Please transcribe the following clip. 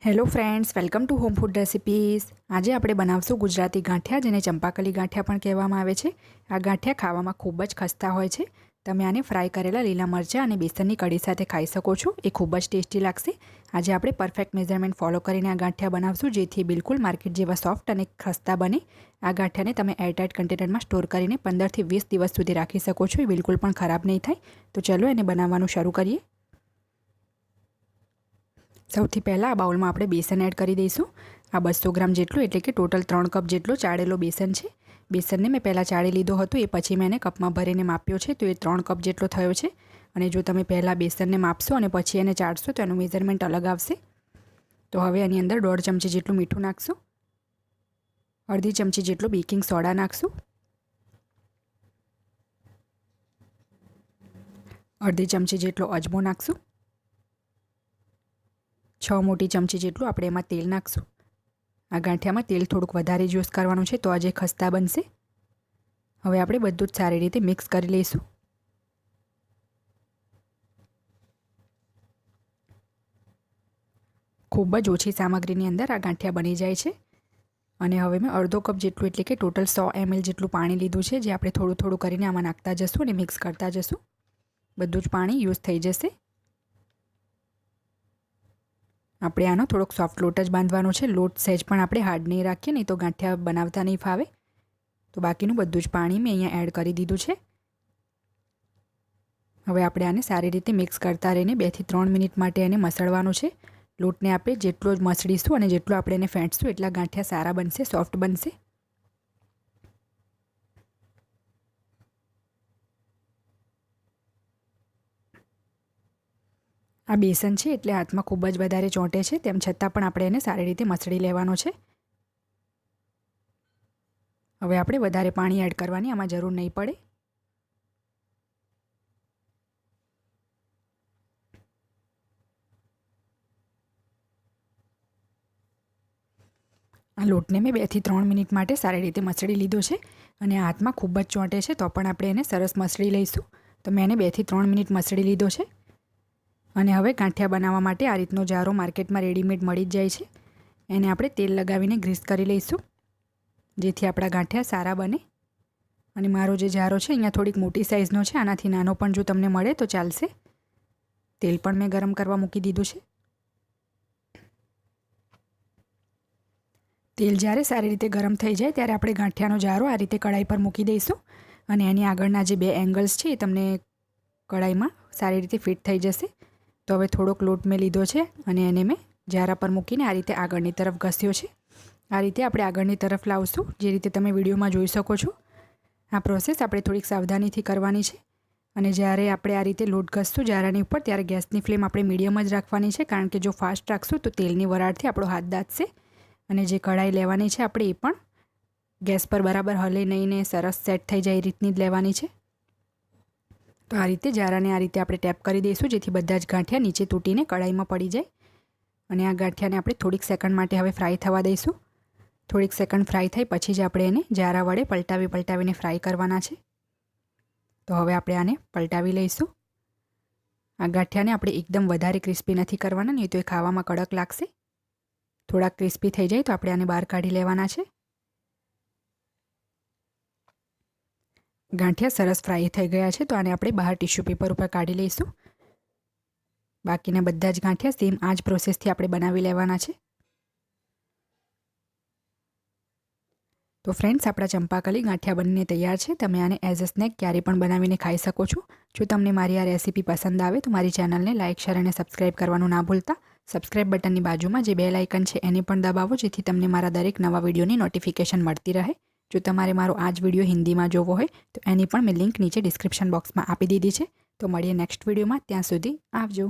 Hello friends, welcome to home food recipes. આજે આપણે બનાવશું ગુજરાતી ગાંઠિયા, જેને ચંપાકલી ગાંઠિયા પણ કહેવામાં આવે છે। આ ગાંઠિયા ખાવામાં ખૂબ જ ખસ્તા હોય છે। તમે આને ફ્રાય કરેલા લીલા મરચાં અને બેસનની કઢી સાથે ખાઈ શકો છો। એ ખૂબ જ ટેસ્ટી લાગશે। આજે આપણે પરફેક્ટ મેઝરમેન્ટ ફોલો કરીને આ ગાંઠિયા બનાવશું, જેથી બિલકુલ માર્કેટ જેવા સોફ્ટ અને ખસ્તા બને। આ ગાંઠિયાને તમે એરટાઇટ કન્ટેનરમાં સ્ટોર કરીને 15 થી 20 દિવસ સુધી રાખી શકો છો। એ બિલકુલ પણ ખરાબ નહીં થાય। તો ચલો એને બનાવવાનું શરૂ કરીએ। સૌથી પહેલાં આ બાઉલમાં આપણે બેસન એડ કરી દઈશું। આ 200 ગ્રામ જેટલું, એટલે કે ટોટલ 3 કપ જેટલો ચાળેલો બેસન છે। બેસનને મેં પહેલાં ચાળી લીધો હતો, એ પછી મેં એને કપમાં ભરીને માપ્યો છે, તો એ 3 કપ જેટલો થયો છે। અને જો તમે પહેલાં બેસનને માપશો અને પછી એને ચાળશો તો એનું મેઝરમેન્ટ અલગ આવશે। તો હવે એની અંદર 1.5 ચમચી જેટલું મીઠું નાખશું, અડધી ચમચી જેટલું બેકિંગ સોડા નાખશું, અડધી ચમચી જેટલો અજમો નાખશું, 6 મોટી ચમચી જેટલું આપણે એમાં તેલ નાખશું। આ ગાંઠિયામાં તેલ થોડુંક વધારે જ યુઝ કરવાનું છે, તો આજે ખસ્તા બનશે। હવે આપણે બધું જ સારી રીતે મિક્સ કરી લઈશું। ખૂબ જ ઓછી સામગ્રીની અંદર આ ગાંઠિયા બની જાય છે। અને હવે મેં અડધો કપ જેટલું, એટલે કે ટોટલ 100 ml જેટલું પાણી લીધું છે, જે આપણે થોડું થોડું કરીને આમાં નાખતા જશું અને મિક્સ કરતા જશું। બધું જ પાણી યુઝ થઈ જશે। આપણે આનો થોડોક સોફ્ટ લોટ જ બાંધવાનો છે। લોટ સહેજ પણ આપણે હાર્ડ નહીં રાખીએ, નહીં તો ગાંઠિયા બનાવતા નહીં ફાવે। તો બાકીનું બધું જ પાણી મેં અહીંયા એડ કરી દીધું છે। હવે આપણે આને સારી રીતે મિક્સ કરતા રહીને 2 થી 3 મિનિટ માટે એને મસળવાનું છે। લોટને આપણે જેટલો જ મસળીશું અને જેટલો આપણે એને ફેંટશું, એટલા ગાંઠિયા સારા બનશે, સોફ્ટ બનશે। આ બેસન છે એટલે હાથમાં ખૂબ જ વધારે ચોંટે છે, તેમ છતાં પણ આપણે એને સારી રીતે મસળી લેવાનો છે। હવે આપણે વધારે પાણી એડ કરવાની આમાં જરૂર નહીં પડે। આ લોટને મેં 2 થી 3 મિનિટ માટે સારી રીતે મસળી લીધો છે અને આ હાથમાં ખૂબ જ ચોંટે છે, તો પણ આપણે એને સરસ મસળી લઈશું। તો મેં એને 2 થી 3 મિનિટ મસળી લીધો છે। અને હવે ગાંઠિયા બનાવવા માટે આ રીતનો જારો માર્કેટમાં રેડીમેડ મળી જ જાય છે। એને આપણે તેલ લગાવીને ગ્રીસ કરી લઈશું, જેથી આપણા ગાંઠિયા સારા બને। અને મારો જે જારો છે અહીંયા થોડીક મોટી સાઇઝનો છે, આનાથી નાનો પણ જો તમને મળે તો ચાલશે। તેલ પણ મેં ગરમ કરવા મૂકી દીધું છે। તેલ જ્યારે સારી રીતે ગરમ થઈ જાય ત્યારે આપણે ગાંઠિયાનો જારો આ રીતે કઢાઈ પર મૂકી દઈશું અને એની આગળના જે 2 એંગલ્સ છે એ તમને કઢાઈમાં સારી રીતે ફિટ થઈ જશે। તો હવે થોડોક લોટ મેં લીધો છે અને એને મેં જારા પર મૂકીને આ રીતે આગળની તરફ ઘસ્યો છે। આ રીતે આપણે આગળની તરફ લાવશું, જે રીતે તમે વિડીયોમાં જોઈ શકો છો। આ પ્રોસેસ આપણે થોડીક સાવધાનીથી કરવાની છે। અને જ્યારે આપણે આ રીતે લોટ ઘસશું જારાની ઉપર, ત્યારે ગેસની ફ્લેમ આપણે મીડિયમ જ રાખવાની છે, કારણ કે જો ફાસ્ટ રાખશું તો તેલની વરાળથી આપણો હાથ દાઝશે અને જે કઢાઈ લેવાની છે આપણે એ પણ ગેસ પર બરાબર હલે નહીં ને સરસ સેટ થઈ જાય એ રીતની જ લેવાની છે। તો આ રીતે જારાને આ રીતે આપણે ટેપ કરી દઈશું, જેથી બધા જ ગાંઠિયા નીચે તૂટીને કઢાઈમાં પડી જાય। અને આ ગાંઠિયાને આપણે થોડીક સેકન્ડ માટે હવે ફ્રાય થવા દઈશું। થોડીક સેકન્ડ ફ્રાય થાય પછી જ આપણે એને જારા વડે પલટાવીને ફ્રાય કરવાના છે। તો હવે આપણે આને પલટાવી લઈશું। આ ગાંઠિયાને આપણે એકદમ વધારે ક્રિસ્પી નથી કરવાના, નહીં તો એ ખાવામાં કડક લાગશે। થોડાક ક્રિસ્પી થઈ જાય તો આપણે આને બહાર કાઢી લેવાના છે। ગાંઠિયા સરસ ફ્રાય થઈ ગયા છે, તો આને આપણે બહાર ટિશ્યુ પેપર ઉપર કાઢી લઈશું। બાકીના બધા જ ગાંઠિયા સેમ આ જ પ્રોસેસથી આપણે બનાવી લેવાના છે। તો ફ્રેન્ડ્સ, આપણા ચંપાકલી ગાંઠિયા બનીને તૈયાર છે। તમે આને એઝ અ સ્નેક ક્યારે પણ બનાવીને ખાઈ શકો છો। જો તમને મારી આ રેસીપી પસંદ આવે તો મારી ચેનલને લાઇક, શેર અને સબસ્ક્રાઈબ કરવાનું ના ભૂલતા। સબસ્ક્રાઈબ બટનની બાજુમાં જે બેલ આઇકન છે એને પણ દબાવો, જેથી તમને મારા દરેક નવા વિડીયોની નોટિફિકેશન મળતી રહે। જો તમારે મારો આ જ વિડીયો હિન્દીમાં જોવો હોય તો એની પણ મેં લિંક નીચે ડિસ્ક્રિપ્શન બોક્સમાં આપી દીધી છે। તો મળીએ નેક્સ્ટ વિડીયોમાં, ત્યાં સુધી આવજો।